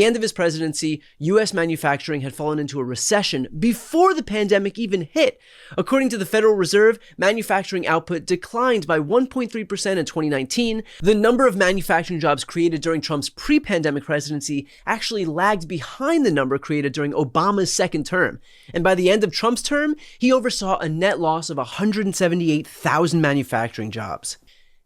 the end of his presidency, U.S. manufacturing had fallen into a recession before the pandemic even hit. According to the Federal Reserve, manufacturing output declined by 1.3% in 2019. The number of manufacturing jobs created during Trump's pre-pandemic presidency actually lagged behind the number created during Obama's second term. And by the end of Trump's term, he oversaw a net loss of 178,000 manufacturing jobs.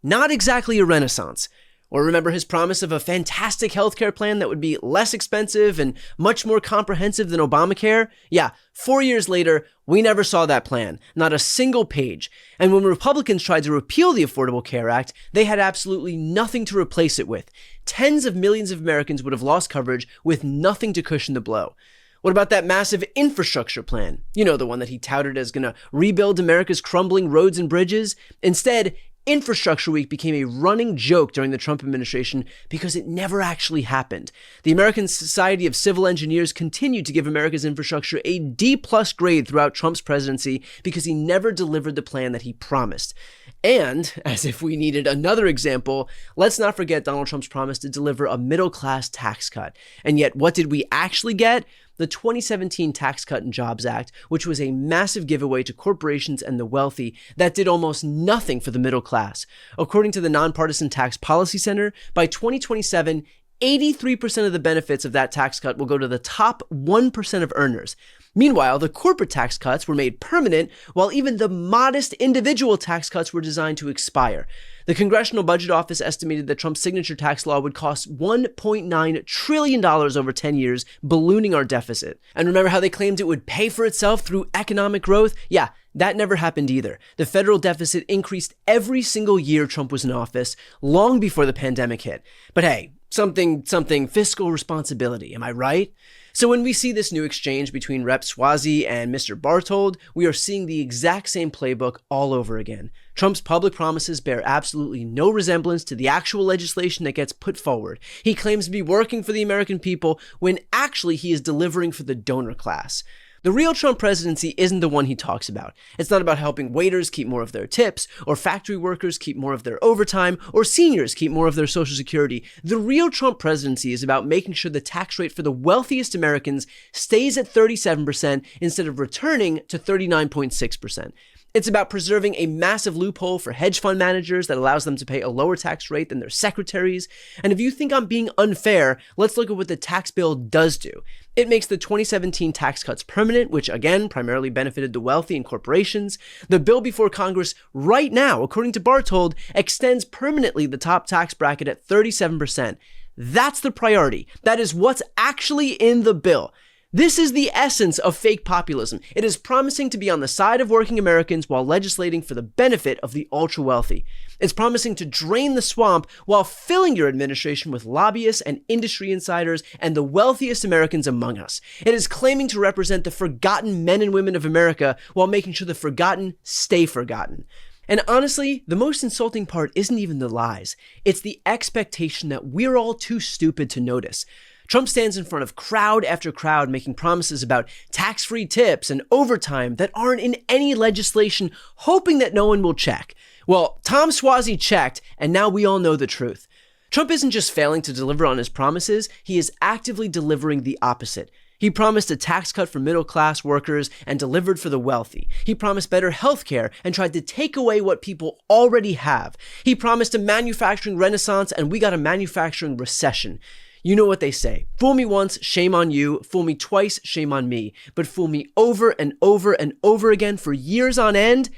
Not exactly a renaissance. Or remember his promise of a fantastic healthcare plan that would be less expensive and much more comprehensive than Obamacare? Yeah, 4 years later, we never saw that plan, not a single page. And when Republicans tried to repeal the Affordable Care Act, they had absolutely nothing to replace it with. Tens of millions of Americans would have lost coverage with nothing to cushion the blow. What about that massive infrastructure plan? You know, the one that he touted as gonna rebuild America's crumbling roads and bridges? Instead, Infrastructure Week became a running joke during the Trump administration because it never actually happened. The American Society of Civil Engineers continued to give America's infrastructure a D+ grade throughout Trump's presidency because he never delivered the plan that he promised. And, as if we needed another example, let's not forget Donald Trump's promise to deliver a middle-class tax cut. And yet, what did we actually get? The 2017 Tax Cut and Jobs Act, which was a massive giveaway to corporations and the wealthy that did almost nothing for the middle class. According to the Nonpartisan Tax Policy Center, by 2027, 83% of the benefits of that tax cut will go to the top 1% of earners. Meanwhile, the corporate tax cuts were made permanent, while even the modest individual tax cuts were designed to expire. The Congressional Budget Office estimated that Trump's signature tax law would cost $1.9 trillion over 10 years, ballooning our deficit. And remember how they claimed it would pay for itself through economic growth? Yeah, that never happened either. The federal deficit increased every single year Trump was in office, long before the pandemic hit. But hey, something fiscal responsibility, am I right? So when we see this new exchange between Rep. Suozzi and Mr. Bartold, we are seeing the exact same playbook all over again. Trump's public promises bear absolutely no resemblance to the actual legislation that gets put forward. He claims to be working for the American people when actually he is delivering for the donor class. The real Trump presidency isn't the one he talks about. It's not about helping waiters keep more of their tips, or factory workers keep more of their overtime, or seniors keep more of their Social Security. The real Trump presidency is about making sure the tax rate for the wealthiest Americans stays at 37% instead of returning to 39.6%. It's about preserving a massive loophole for hedge fund managers that allows them to pay a lower tax rate than their secretaries. And if you think I'm being unfair, let's look at what the tax bill does do. It makes the 2017 tax cuts permanent, which again primarily benefited the wealthy and corporations. The bill before Congress right now, according to Bartold, extends permanently the top tax bracket at 37%. That's the priority. That is what's actually in the bill. This is the essence of fake populism. It is promising to be on the side of working Americans while legislating for the benefit of the ultra-wealthy. It's promising to drain the swamp while filling your administration with lobbyists and industry insiders and the wealthiest Americans among us. It is claiming to represent the forgotten men and women of America while making sure the forgotten stay forgotten. And honestly, the most insulting part isn't even the lies. It's the expectation that we're all too stupid to notice. Trump stands in front of crowd after crowd making promises about tax-free tips and overtime that aren't in any legislation, hoping that no one will check. Well, Tom Suozzi checked, and now we all know the truth. Trump isn't just failing to deliver on his promises, he is actively delivering the opposite. He promised a tax cut for middle-class workers and delivered for the wealthy. He promised better health care and tried to take away what people already have. He promised a manufacturing renaissance, and we got a manufacturing recession. You know what they say. Fool me once, shame on you. Fool me twice, shame on me. But fool me over and over and over again for years on end,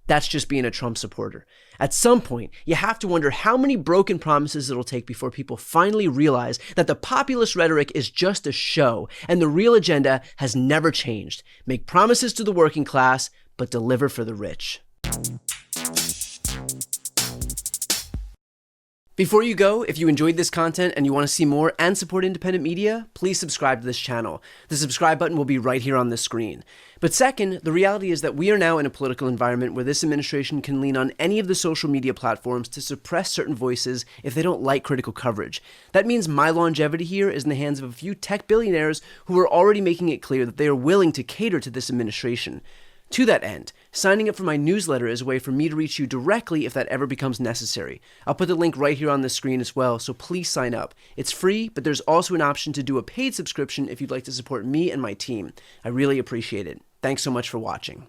that's just being a Trump supporter. At some point, you have to wonder how many broken promises it'll take before people finally realize that the populist rhetoric is just a show and the real agenda has never changed. Make promises to the working class, but deliver for the rich. Before you go, if you enjoyed this content and you want to see more and support independent media, please subscribe to this channel. The subscribe button will be right here on the screen. But second, the reality is that we are now in a political environment where this administration can lean on any of the social media platforms to suppress certain voices if they don't like critical coverage. That means my longevity here is in the hands of a few tech billionaires who are already making it clear that they are willing to cater to this administration. To that end, signing up for my newsletter is a way for me to reach you directly if that ever becomes necessary. I'll put the link right here on the screen as well, so please sign up. It's free, but there's also an option to do a paid subscription if you'd like to support me and my team. I really appreciate it. Thanks so much for watching.